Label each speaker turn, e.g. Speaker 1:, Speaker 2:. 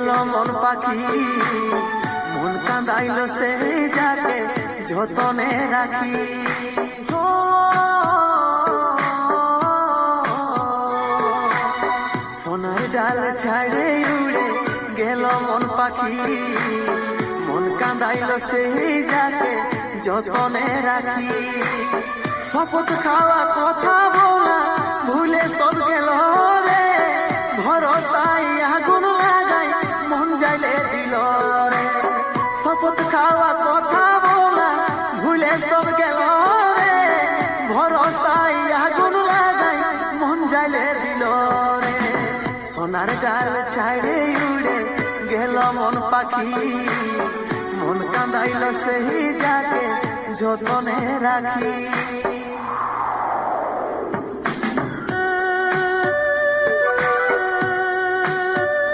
Speaker 1: গেল মন পাখি, মন কাঁদাইল সেই যাকে যতনে রাখি। সোনার ডাল ছাড়ে উড়ে গেল মন পাখি, মন কাঁদাইল সেই যাকে যতনে রাখি। শপথ খাওয়া কথা বলা ভুলে সব গেল রে, ভরসায় আগুন লাগাই মন যাইলে দিল রে। শপথ খাওয়া কথা বলা ভুলে সব গেল রে, ভরসায় আগুন লাগাই মন যাইলে দিল রে। সোনার ডাল ছাড়ে উড়ে গেল মন পাখি, মন কাঁদাইল সেই যাকে যতনে রাখি।